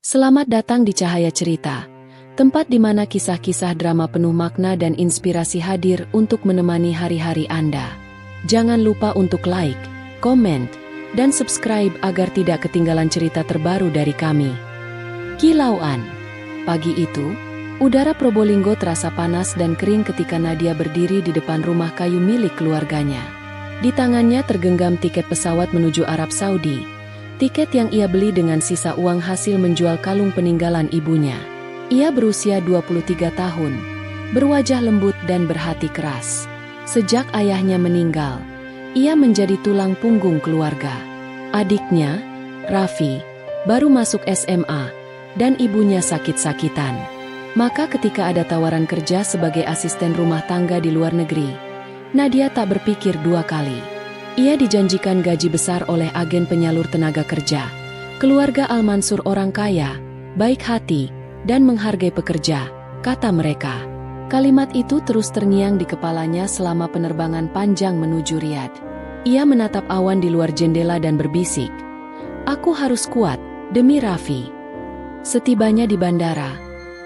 Selamat datang di Cahaya Cerita, tempat di mana kisah-kisah drama penuh makna dan inspirasi hadir untuk menemani hari-hari Anda. Jangan lupa untuk like, komen, dan subscribe agar tidak ketinggalan cerita terbaru dari kami. Kilauan. Pagi itu, udara Probolinggo terasa panas dan kering ketika Nadia berdiri di depan rumah kayu milik keluarganya. Di tangannya tergenggam tiket pesawat menuju Arab Saudi. Tiket yang ia beli dengan sisa uang hasil menjual kalung peninggalan ibunya. Ia berusia 23 tahun, berwajah lembut dan berhati keras. Sejak ayahnya meninggal, ia menjadi tulang punggung keluarga. Adiknya, Raffi, baru masuk SMA, dan ibunya sakit-sakitan. Maka ketika ada tawaran kerja sebagai asisten rumah tangga di luar negeri, Nadia tak berpikir dua kali. Ia dijanjikan gaji besar oleh agen penyalur tenaga kerja. Keluarga Al-Mansur orang kaya, baik hati, dan menghargai pekerja, kata mereka. Kalimat itu terus terngiang di kepalanya selama penerbangan panjang menuju Riyadh. Ia menatap awan di luar jendela dan berbisik, "Aku harus kuat, demi Raffi." Setibanya di bandara,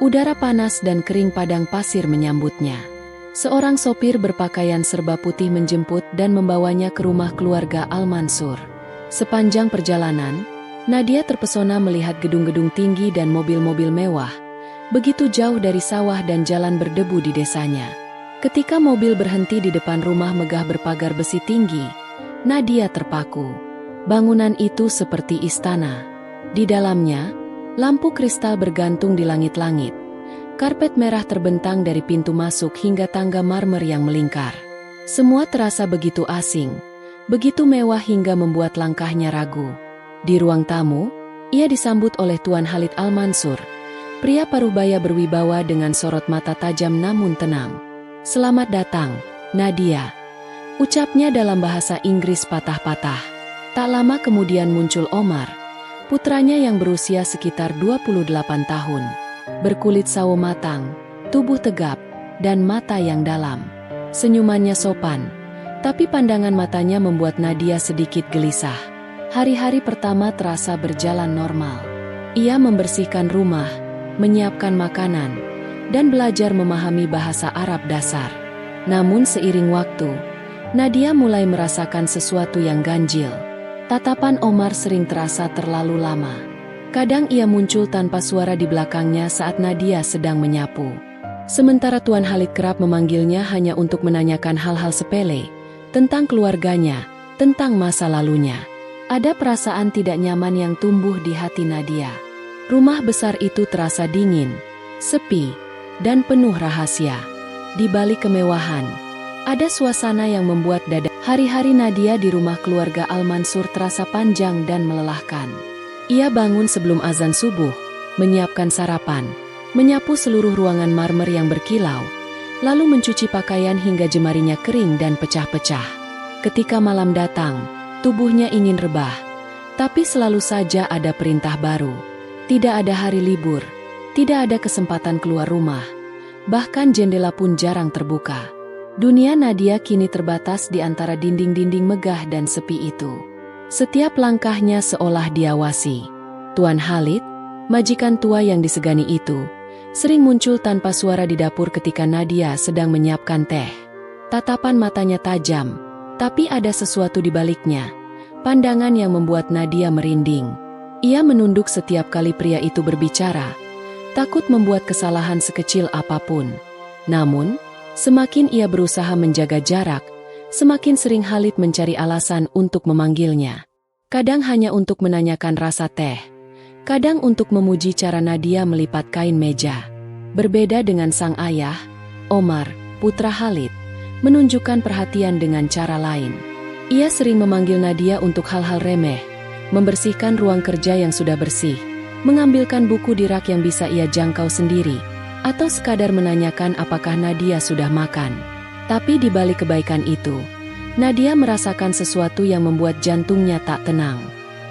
udara panas dan kering padang pasir menyambutnya. Seorang sopir berpakaian serba putih menjemput dan membawanya ke rumah keluarga Al-Mansur. Sepanjang perjalanan, Nadia terpesona melihat gedung-gedung tinggi dan mobil-mobil mewah, begitu jauh dari sawah dan jalan berdebu di desanya. Ketika mobil berhenti di depan rumah megah berpagar besi tinggi, Nadia terpaku. Bangunan itu seperti istana. Di dalamnya, lampu kristal bergantung di langit-langit. Karpet merah terbentang dari pintu masuk hingga tangga marmer yang melingkar. Semua terasa begitu asing, begitu mewah hingga membuat langkahnya ragu. Di ruang tamu, ia disambut oleh Tuan Khalid Al-Mansur, pria paruhbaya berwibawa dengan sorot mata tajam namun tenang. "Selamat datang, Nadia," ucapnya dalam bahasa Inggris patah-patah. Tak lama kemudian muncul Omar, putranya yang berusia sekitar 28 tahun. Berkulit sawo matang, tubuh tegap, dan mata yang dalam. Senyumannya sopan, tapi pandangan matanya membuat Nadia sedikit gelisah. Hari-hari pertama terasa berjalan normal. Ia membersihkan rumah, menyiapkan makanan, dan belajar memahami bahasa Arab dasar. Namun seiring waktu, Nadia mulai merasakan sesuatu yang ganjil. Tatapan Omar sering terasa terlalu lama. Kadang ia muncul tanpa suara di belakangnya saat Nadia sedang menyapu. Sementara Tuan Khalid kerap memanggilnya hanya untuk menanyakan hal-hal sepele, tentang keluarganya, tentang masa lalunya. Ada perasaan tidak nyaman yang tumbuh di hati Nadia. Rumah besar itu terasa dingin, sepi, dan penuh rahasia. Di balik kemewahan, ada suasana yang membuat dada. Hari-hari Nadia di rumah keluarga Al-Mansur terasa panjang dan melelahkan. Ia bangun sebelum azan subuh, menyiapkan sarapan, menyapu seluruh ruangan marmer yang berkilau, lalu mencuci pakaian hingga jemarinya kering dan pecah-pecah. Ketika malam datang, tubuhnya ingin rebah, tapi selalu saja ada perintah baru. Tidak ada hari libur, tidak ada kesempatan keluar rumah, bahkan jendela pun jarang terbuka. Dunia Nadia kini terbatas di antara dinding-dinding megah dan sepi itu. Setiap langkahnya seolah diawasi. Tuan Khalid, majikan tua yang disegani itu, sering muncul tanpa suara di dapur ketika Nadia sedang menyiapkan teh. Tatapan matanya tajam, tapi ada sesuatu di baliknya. Pandangan yang membuat Nadia merinding. Ia menunduk setiap kali pria itu berbicara, takut membuat kesalahan sekecil apapun. Namun, semakin ia berusaha menjaga jarak, semakin sering Khalid mencari alasan untuk memanggilnya. Kadang hanya untuk menanyakan rasa teh, kadang untuk memuji cara Nadia melipat kain meja. Berbeda dengan sang ayah, Omar, putra Khalid, menunjukkan perhatian dengan cara lain. Ia sering memanggil Nadia untuk hal-hal remeh, membersihkan ruang kerja yang sudah bersih, mengambilkan buku di rak yang bisa ia jangkau sendiri, atau sekadar menanyakan apakah Nadia sudah makan. Tapi di balik kebaikan itu, Nadia merasakan sesuatu yang membuat jantungnya tak tenang.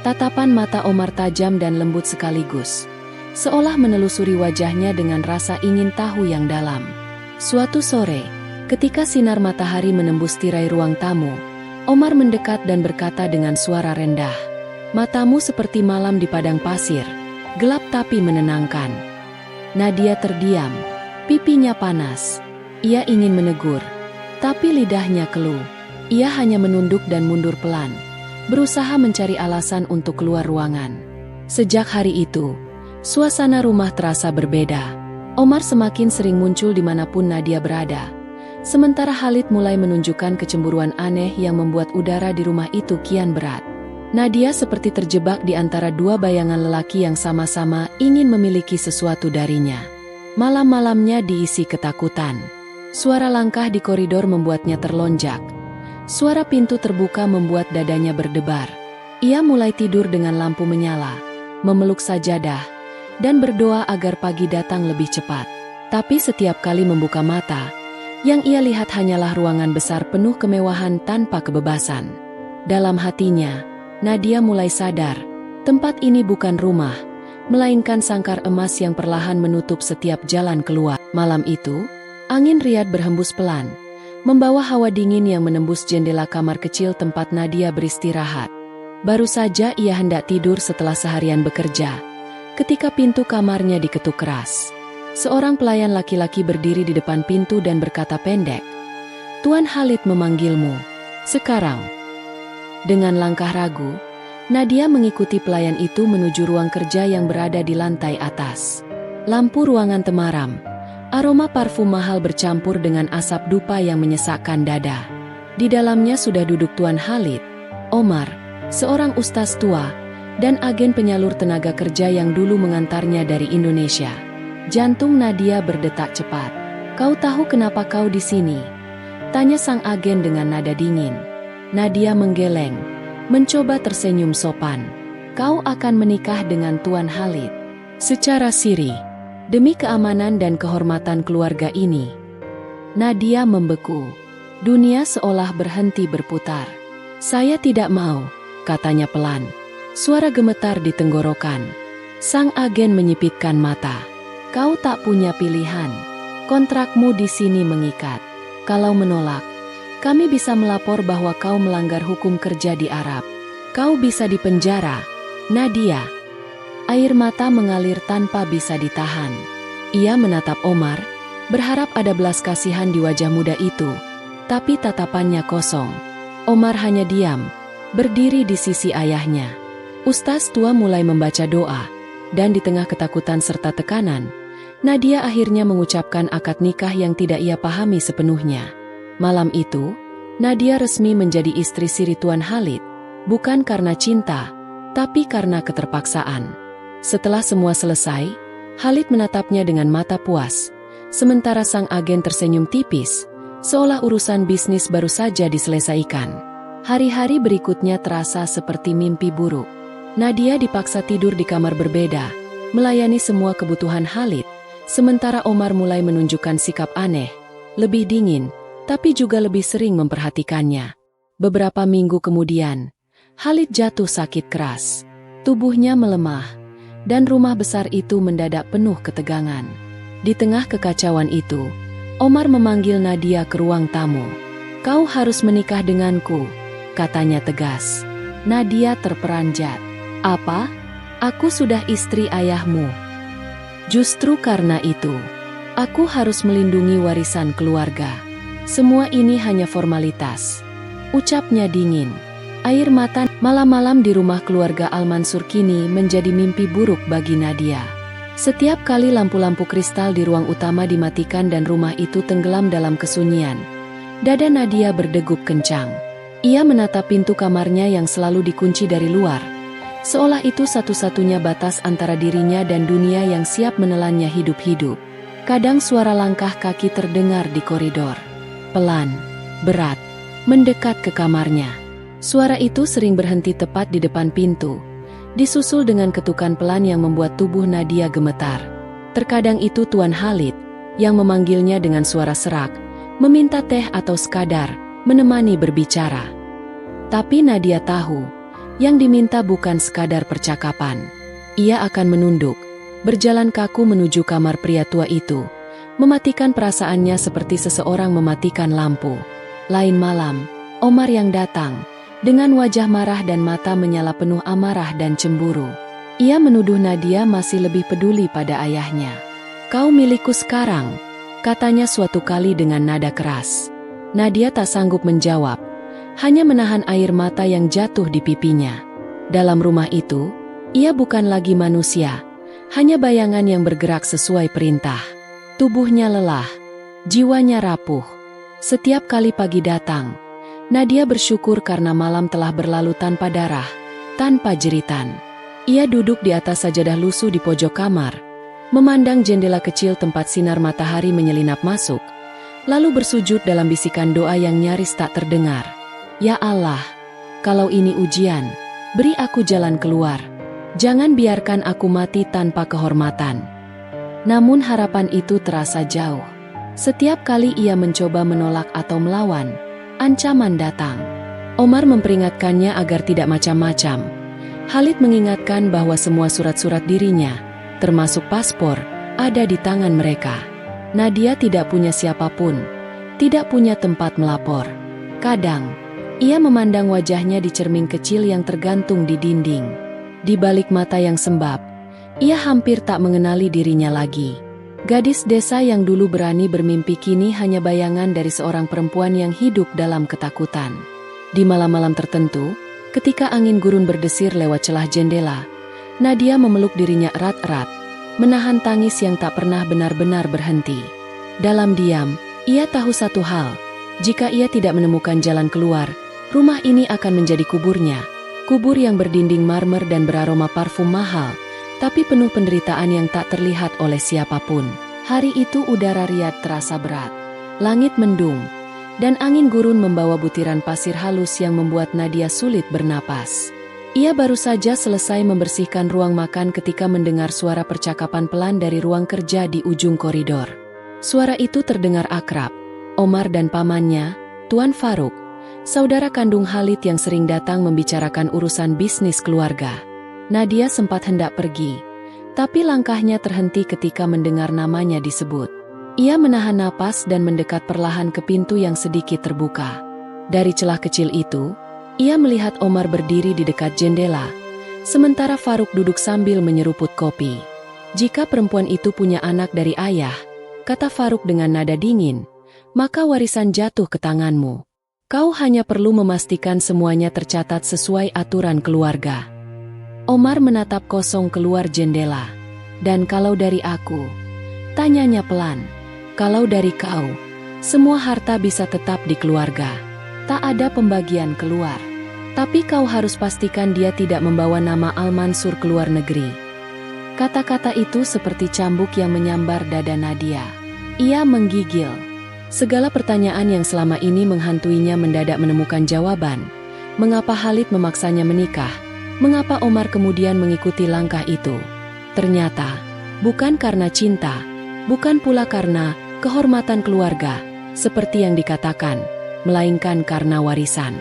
Tatapan mata Omar tajam dan lembut sekaligus, seolah menelusuri wajahnya dengan rasa ingin tahu yang dalam. Suatu sore, ketika sinar matahari menembus tirai ruang tamu, Omar mendekat dan berkata dengan suara rendah, "Matamu seperti malam di padang pasir, gelap tapi menenangkan. Nadia terdiam, pipinya panas. Ia ingin menegur, tapi lidahnya keluh. Ia hanya menunduk dan mundur pelan, berusaha mencari alasan untuk keluar ruangan. Sejak hari itu, suasana rumah terasa berbeda. Omar semakin sering muncul dimanapun Nadia berada. Sementara Khalid mulai menunjukkan kecemburuan aneh yang membuat udara di rumah itu kian berat. Nadia seperti terjebak di antara dua bayangan lelaki yang sama-sama ingin memiliki sesuatu darinya. Malam-malamnya diisi ketakutan. Suara langkah di koridor membuatnya terlonjak. Suara pintu terbuka membuat dadanya berdebar. Ia mulai tidur dengan lampu menyala, memeluk sajadah, dan berdoa agar pagi datang lebih cepat. Tapi setiap kali membuka mata, yang ia lihat hanyalah ruangan besar penuh kemewahan tanpa kebebasan. Dalam hatinya, Nadia mulai sadar, tempat ini bukan rumah, melainkan sangkar emas yang perlahan menutup setiap jalan keluar. Malam itu, angin riad berhembus pelan, membawa hawa dingin yang menembus jendela kamar kecil tempat Nadia beristirahat. Baru saja ia hendak tidur setelah seharian bekerja, ketika pintu kamarnya diketuk keras. Seorang pelayan laki-laki berdiri di depan pintu dan berkata pendek, "Tuan Khalid memanggilmu. Sekarang." Dengan langkah ragu, Nadia mengikuti pelayan itu menuju ruang kerja yang berada di lantai atas. Lampu ruangan temaram, aroma parfum mahal bercampur dengan asap dupa yang menyesakkan dada. Di dalamnya sudah duduk Tuan Khalid, Omar, seorang ustaz tua, dan agen penyalur tenaga kerja yang dulu mengantarnya dari Indonesia. Jantung Nadia berdetak cepat. "Kau tahu kenapa kau di sini?" tanya sang agen dengan nada dingin. Nadia menggeleng, mencoba tersenyum sopan. "Kau akan menikah dengan Tuan Khalid." Secara sirih, demi keamanan dan kehormatan keluarga ini. Nadia membeku. Dunia seolah berhenti berputar. "Saya tidak mau," katanya pelan. Suara gemetar di tenggorokan. Sang agen menyipitkan mata. "Kau tak punya pilihan. Kontrakmu di sini mengikat. Kalau menolak, kami bisa melapor bahwa kau melanggar hukum kerja di Arab. Kau bisa dipenjara." Nadia. Air mata mengalir tanpa bisa ditahan. Ia menatap Omar, berharap ada belas kasihan di wajah muda itu, tapi tatapannya kosong. Omar hanya diam, berdiri di sisi ayahnya. Ustaz tua mulai membaca doa, dan di tengah ketakutan serta tekanan, Nadia akhirnya mengucapkan akad nikah yang tidak ia pahami sepenuhnya. Malam itu, Nadia resmi menjadi istri siri Tuan Khalid, bukan karena cinta, tapi karena keterpaksaan. Setelah semua selesai, Khalid menatapnya dengan mata puas, sementara sang agen tersenyum tipis, seolah urusan bisnis baru saja diselesaikan. Hari-hari berikutnya terasa seperti mimpi buruk. Nadia dipaksa tidur di kamar berbeda, melayani semua kebutuhan Khalid, sementara Omar mulai menunjukkan sikap aneh, lebih dingin, tapi juga lebih sering memperhatikannya. Beberapa minggu kemudian, Khalid jatuh sakit keras. Tubuhnya melemah, dan rumah besar itu mendadak penuh ketegangan. Di tengah kekacauan itu, Omar memanggil Nadia ke ruang tamu. "Kau harus menikah denganku," katanya tegas. Nadia terperanjat. "Apa? Aku sudah istri ayahmu." "Justru karena itu, aku harus melindungi warisan keluarga. Semua ini hanya formalitas," ucapnya dingin. Air mata. Malam-malam di rumah keluarga Al-Mansur kini menjadi mimpi buruk bagi Nadia. Setiap kali lampu-lampu kristal di ruang utama dimatikan dan rumah itu tenggelam dalam kesunyian, dada Nadia berdegup kencang. Ia menatap pintu kamarnya yang selalu dikunci dari luar, seolah itu satu-satunya batas antara dirinya dan dunia yang siap menelannya hidup-hidup. Kadang suara langkah kaki terdengar di koridor. Pelan, berat, mendekat ke kamarnya. Suara itu sering berhenti tepat di depan pintu, disusul dengan ketukan pelan yang membuat tubuh Nadia gemetar. Terkadang itu Tuan Khalid, yang memanggilnya dengan suara serak, meminta teh atau sekadar menemani berbicara. Tapi Nadia tahu, yang diminta bukan sekadar percakapan. Ia akan menunduk, berjalan kaku menuju kamar pria tua itu, mematikan perasaannya seperti seseorang mematikan lampu. Lain malam, Omar yang datang, dengan wajah marah dan mata menyala penuh amarah dan cemburu. Ia menuduh Nadia masih lebih peduli pada ayahnya. "Kau milikku sekarang," katanya suatu kali dengan nada keras. Nadia tak sanggup menjawab, hanya menahan air mata yang jatuh di pipinya. Dalam rumah itu, ia bukan lagi manusia, hanya bayangan yang bergerak sesuai perintah. Tubuhnya lelah, jiwanya rapuh. Setiap kali pagi datang, Nadia bersyukur karena malam telah berlalu tanpa darah, tanpa jeritan. Ia duduk di atas sajadah lusuh di pojok kamar, memandang jendela kecil tempat sinar matahari menyelinap masuk, lalu bersujud dalam bisikan doa yang nyaris tak terdengar. "Ya Allah, kalau ini ujian, beri aku jalan keluar. Jangan biarkan aku mati tanpa kehormatan." Namun harapan itu terasa jauh. Setiap kali ia mencoba menolak atau melawan, ancaman datang. Omar memperingatkannya agar tidak macam-macam. Khalid mengingatkan bahwa semua surat-surat dirinya, termasuk paspor, ada di tangan mereka. Nadia tidak punya siapapun, tidak punya tempat melapor. Kadang, ia memandang wajahnya di cermin kecil yang tergantung di dinding. Di balik mata yang sembab, ia hampir tak mengenali dirinya lagi. Gadis desa yang dulu berani bermimpi kini hanya bayangan dari seorang perempuan yang hidup dalam ketakutan. Di malam-malam tertentu, ketika angin gurun berdesir lewat celah jendela, Nadia memeluk dirinya erat-erat, menahan tangis yang tak pernah benar-benar berhenti. Dalam diam, ia tahu satu hal, jika ia tidak menemukan jalan keluar, rumah ini akan menjadi kuburnya. Kubur yang berdinding marmer dan beraroma parfum mahal, tapi penuh penderitaan yang tak terlihat oleh siapapun. Hari itu udara riad terasa berat. Langit mendung, dan angin gurun membawa butiran pasir halus yang membuat Nadia sulit bernapas. Ia baru saja selesai membersihkan ruang makan ketika mendengar suara percakapan pelan dari ruang kerja di ujung koridor. Suara itu terdengar akrab. Omar dan pamannya, Tuan Faruk, saudara kandung Khalid yang sering datang membicarakan urusan bisnis keluarga. Nadia sempat hendak pergi, tapi langkahnya terhenti ketika mendengar namanya disebut. Ia menahan napas dan mendekat perlahan ke pintu yang sedikit terbuka. Dari celah kecil itu, ia melihat Omar berdiri di dekat jendela, sementara Faruk duduk sambil menyeruput kopi. "Jika perempuan itu punya anak dari ayah," kata Faruk dengan nada dingin, "maka warisan jatuh ke tanganmu. Kau hanya perlu memastikan semuanya tercatat sesuai aturan keluarga." Omar menatap kosong keluar jendela. "Dan kalau dari aku?" tanyanya pelan. "Kalau dari kau, semua harta bisa tetap di keluarga. Tak ada pembagian keluar. Tapi kau harus pastikan dia tidak membawa nama Al-Mansur ke luar negeri." Kata-kata itu seperti cambuk yang menyambar dada Nadia. Ia menggigil. Segala pertanyaan yang selama ini menghantuinya mendadak menemukan jawaban. Mengapa Khalid memaksanya menikah? Mengapa Omar kemudian mengikuti langkah itu? Ternyata, bukan karena cinta, bukan pula karena kehormatan keluarga, seperti yang dikatakan, melainkan karena warisan.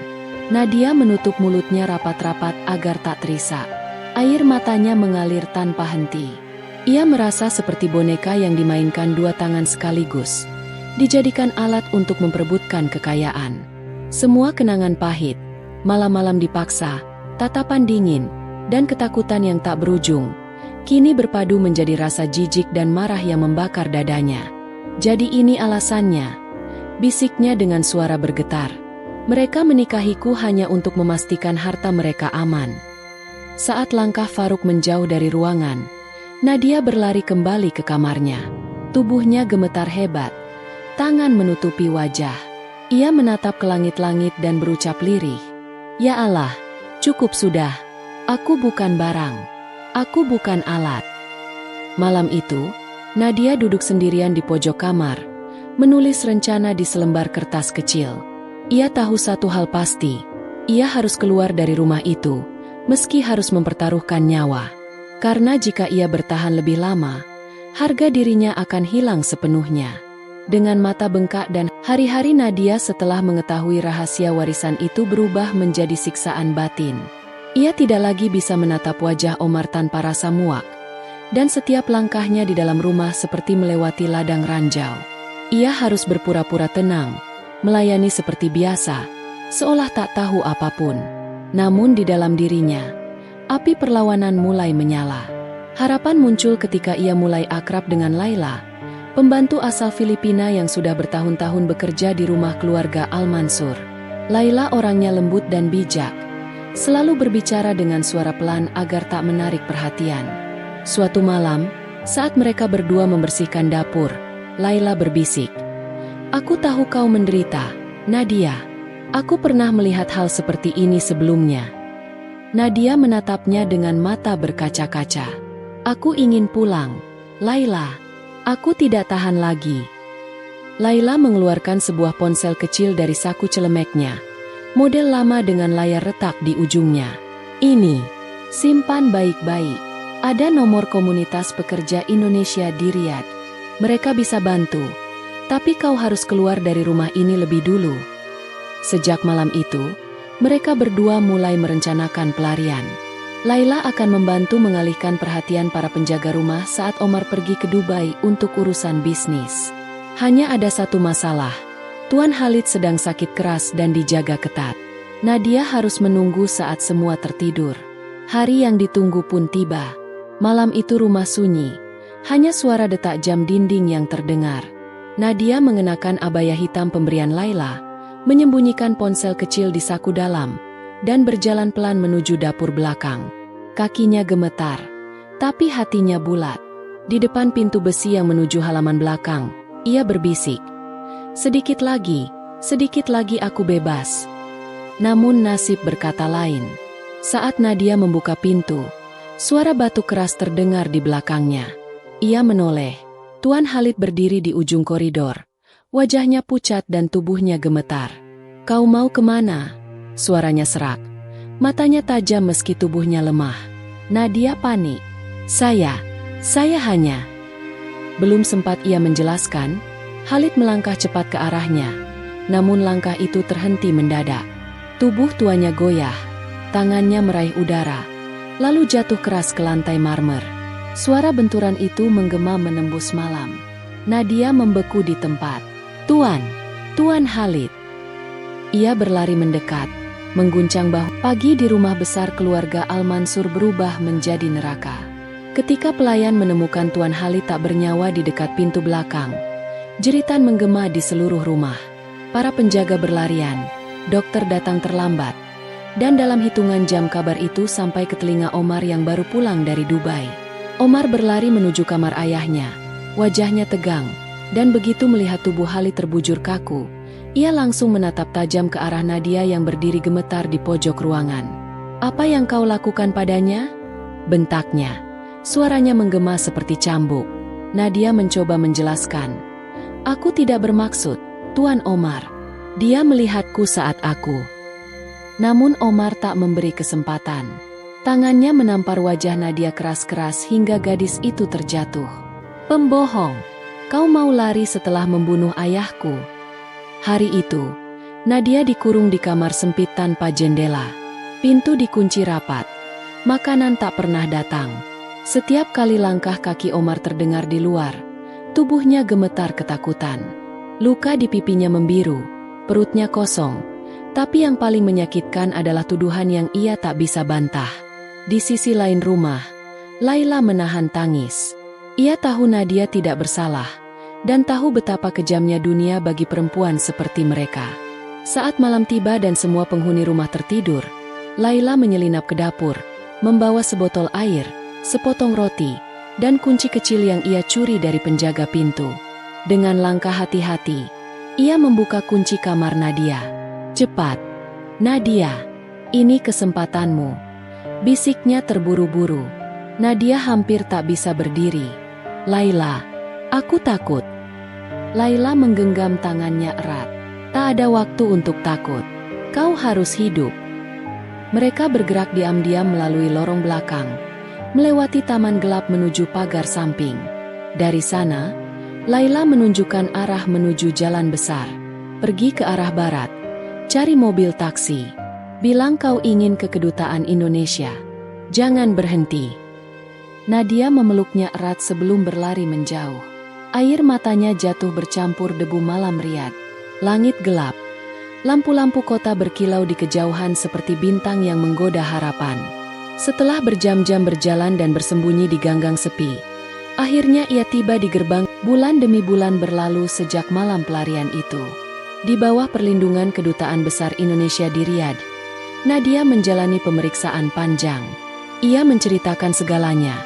Nadia menutup mulutnya rapat-rapat agar tak terisak. Air matanya mengalir tanpa henti. Ia merasa seperti boneka yang dimainkan dua tangan sekaligus, dijadikan alat untuk memperebutkan kekayaan. Semua kenangan pahit, malam-malam dipaksa, tatapan dingin, dan ketakutan yang tak berujung, kini berpadu menjadi rasa jijik dan marah yang membakar dadanya. "Jadi ini alasannya," bisiknya dengan suara bergetar. "Mereka menikahiku hanya untuk memastikan harta mereka aman." Saat langkah Faruk menjauh dari ruangan, Nadia berlari kembali ke kamarnya. Tubuhnya gemetar hebat, tangan menutupi wajah. Ia menatap ke langit-langit dan berucap lirih, "Ya Allah, cukup sudah. Aku bukan barang. Aku bukan alat." Malam itu, Nadia duduk sendirian di pojok kamar, menulis rencana di selembar kertas kecil. Ia tahu satu hal pasti, ia harus keluar dari rumah itu, meski harus mempertaruhkan nyawa. Karena jika ia bertahan lebih lama, harga dirinya akan hilang sepenuhnya. Dengan mata bengkak dan hari-hari Nadia setelah mengetahui rahasia warisan itu berubah menjadi siksaan batin. Ia tidak lagi bisa menatap wajah Omar tanpa rasa muak, dan setiap langkahnya di dalam rumah seperti melewati ladang ranjau. Ia harus berpura-pura tenang, melayani seperti biasa, seolah tak tahu apapun. Namun di dalam dirinya, Api perlawanan mulai menyala. Harapan muncul ketika ia mulai akrab dengan Laila, pembantu asal Filipina yang sudah bertahun-tahun bekerja di rumah keluarga Al-Mansur. Laila orangnya lembut dan bijak, selalu berbicara dengan suara pelan agar tak menarik perhatian. Suatu malam, saat mereka berdua membersihkan dapur, Laila berbisik, "Aku tahu kau menderita, Nadia. Aku pernah melihat hal seperti ini sebelumnya." Nadia menatapnya dengan mata berkaca-kaca. "Aku ingin pulang, Laila. Aku tidak tahan lagi." Laila mengeluarkan sebuah ponsel kecil dari saku celemeknya, model lama dengan layar retak di ujungnya. "Ini, simpan baik-baik. Ada nomor komunitas pekerja Indonesia di Riyadh. Mereka bisa bantu, tapi kau harus keluar dari rumah ini lebih dulu." Sejak malam itu, mereka berdua mulai merencanakan pelarian. Laila akan membantu mengalihkan perhatian para penjaga rumah saat Omar pergi ke Dubai untuk urusan bisnis. Hanya ada satu masalah. Tuan Khalid sedang sakit keras dan dijaga ketat. Nadia harus menunggu saat semua tertidur. Hari yang ditunggu pun tiba. Malam itu rumah sunyi. Hanya suara detak jam dinding yang terdengar. Nadia mengenakan abaya hitam pemberian Laila, menyembunyikan ponsel kecil di saku dalam, dan berjalan pelan menuju dapur belakang. Kakinya gemetar, tapi hatinya bulat. Di depan pintu besi yang menuju halaman belakang, ia berbisik, sedikit lagi aku bebas." Namun nasib berkata lain. Saat Nadia membuka pintu, suara batu keras terdengar di belakangnya. Ia menoleh. Tuan Khalid berdiri di ujung koridor. Wajahnya pucat dan tubuhnya gemetar. "Kau mau kemana?" Suaranya serak. Matanya tajam meski tubuhnya lemah. Nadia panik. Saya hanya..." Belum sempat ia menjelaskan, Khalid melangkah cepat ke arahnya. Namun langkah itu terhenti mendadak. Tubuh tuanya goyah. Tangannya meraih udara, lalu jatuh keras ke lantai marmer. Suara benturan itu menggema menembus malam. Nadia membeku di tempat. Tuan Khalid." Ia berlari mendekat, mengguncang bahu. Pagi di rumah besar keluarga Al-Mansur berubah menjadi neraka. Ketika pelayan menemukan Tuan Khalid tak bernyawa di dekat pintu belakang, jeritan menggema di seluruh rumah. Para penjaga berlarian, dokter datang terlambat, dan dalam hitungan jam kabar itu sampai ke telinga Omar yang baru pulang dari Dubai. Omar berlari menuju kamar ayahnya, wajahnya tegang. Dan begitu melihat tubuh Khalid terbujur kaku, ia langsung menatap tajam ke arah Nadia yang berdiri gemetar di pojok ruangan. "Apa yang kau lakukan padanya?" bentaknya. Suaranya menggema seperti cambuk. Nadia mencoba menjelaskan. "Aku tidak bermaksud, Tuan Omar. Dia melihatku saat aku..." Namun Omar tak memberi kesempatan. Tangannya menampar wajah Nadia keras-keras hingga gadis itu terjatuh. "Pembohong! Kau mau lari setelah membunuh ayahku?" Hari itu, Nadia dikurung di kamar sempit tanpa jendela. Pintu dikunci rapat. Makanan tak pernah datang. Setiap kali langkah kaki Omar terdengar di luar, tubuhnya gemetar ketakutan. Luka di pipinya membiru, perutnya kosong. Tapi yang paling menyakitkan adalah tuduhan yang ia tak bisa bantah. Di sisi lain rumah, Laila menahan tangis. Ia tahu Nadia tidak bersalah, dan tahu betapa kejamnya dunia bagi perempuan seperti mereka. Saat malam tiba dan semua penghuni rumah tertidur, Laila menyelinap ke dapur, membawa sebotol air, sepotong roti, dan kunci kecil yang ia curi dari penjaga pintu. Dengan langkah hati-hati, ia membuka kunci kamar Nadia. "Cepat, Nadia, ini kesempatanmu," bisiknya terburu-buru. Nadia hampir tak bisa berdiri. "Laila, aku takut." Laila menggenggam tangannya erat. "Tak ada waktu untuk takut. Kau harus hidup." Mereka bergerak diam-diam melalui lorong belakang, melewati taman gelap menuju pagar samping. Dari sana, Laila menunjukkan arah menuju jalan besar. "Pergi ke arah barat. Cari mobil taksi. Bilang kau ingin ke kedutaan Indonesia. Jangan berhenti." Nadia memeluknya erat sebelum berlari menjauh. Air matanya jatuh bercampur debu malam Riyadh. Langit gelap. Lampu-lampu kota berkilau di kejauhan seperti bintang yang menggoda harapan. Setelah berjam-jam berjalan dan bersembunyi di ganggang sepi, akhirnya ia tiba di gerbang. Bulan demi bulan berlalu sejak malam pelarian itu. Di bawah perlindungan Kedutaan Besar Indonesia di Riyadh, Nadia menjalani pemeriksaan panjang. Ia menceritakan segalanya,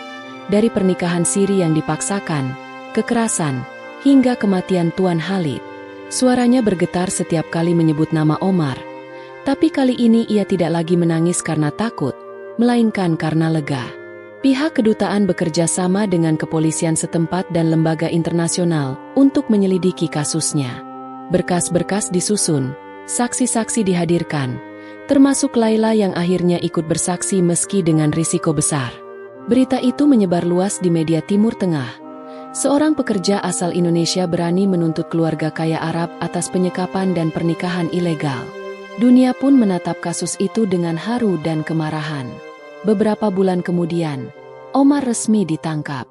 dari pernikahan siri yang dipaksakan, kekerasan, hingga kematian Tuan Khalid. Suaranya bergetar setiap kali menyebut nama Omar, tapi kali ini ia tidak lagi menangis karena takut, melainkan karena lega. Pihak kedutaan bekerja sama dengan kepolisian setempat dan lembaga internasional untuk menyelidiki kasusnya. Berkas-berkas disusun, saksi-saksi dihadirkan, termasuk Laila yang akhirnya ikut bersaksi meski dengan risiko besar. Berita itu menyebar luas di media Timur Tengah. Seorang pekerja asal Indonesia berani menuntut keluarga kaya Arab atas penyekapan dan pernikahan ilegal. Dunia pun menatap kasus itu dengan haru dan kemarahan. Beberapa bulan kemudian, Omar resmi ditangkap.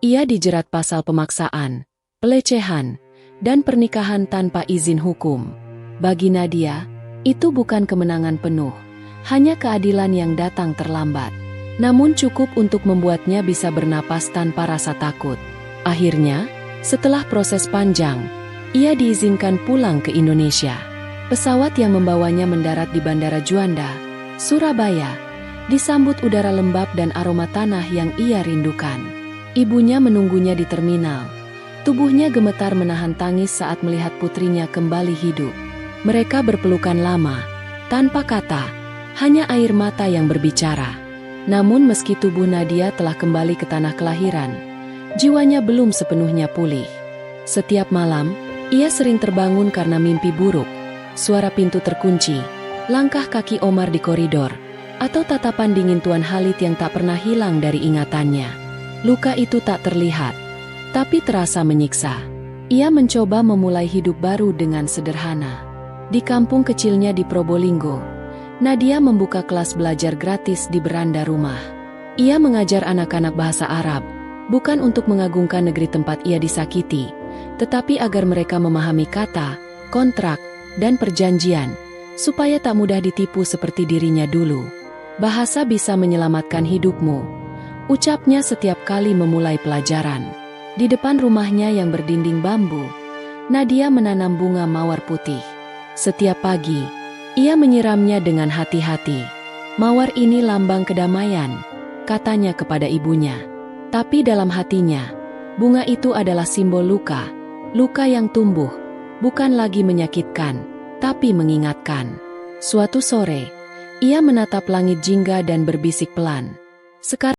Ia dijerat pasal pemaksaan, pelecehan, dan pernikahan tanpa izin hukum. Bagi Nadia, itu bukan kemenangan penuh, hanya keadilan yang datang terlambat. Namun cukup untuk membuatnya bisa bernapas tanpa rasa takut. Akhirnya, setelah proses panjang, ia diizinkan pulang ke Indonesia. Pesawat yang membawanya mendarat di Bandara Juanda, Surabaya, disambut udara lembab dan aroma tanah yang ia rindukan. Ibunya menunggunya di terminal. Tubuhnya gemetar menahan tangis saat melihat putrinya kembali hidup. Mereka berpelukan lama, tanpa kata, hanya air mata yang berbicara. Namun meski tubuh Nadia telah kembali ke tanah kelahiran, jiwanya belum sepenuhnya pulih. Setiap malam, ia sering terbangun karena mimpi buruk, suara pintu terkunci, langkah kaki Omar di koridor, atau tatapan dingin Tuan Khalid yang tak pernah hilang dari ingatannya. Luka itu tak terlihat, tapi terasa menyiksa. Ia mencoba memulai hidup baru dengan sederhana. Di kampung kecilnya di Probolinggo, Nadia membuka kelas belajar gratis di beranda rumah. Ia mengajar anak-anak bahasa Arab, bukan untuk mengagungkan negeri tempat ia disakiti, tetapi agar mereka memahami kata, kontrak, dan perjanjian, supaya tak mudah ditipu seperti dirinya dulu. Bahasa bisa menyelamatkan hidupmu, ucapnya setiap kali memulai pelajaran. Di depan rumahnya yang berdinding bambu, Nadia menanam bunga mawar putih. Setiap pagi, ia menyiramnya dengan hati-hati. Mawar ini lambang kedamaian, katanya kepada ibunya. Tapi dalam hatinya, bunga itu adalah simbol luka. Luka yang tumbuh, bukan lagi menyakitkan, tapi mengingatkan. Suatu sore, ia menatap langit jingga dan berbisik pelan. Sekarang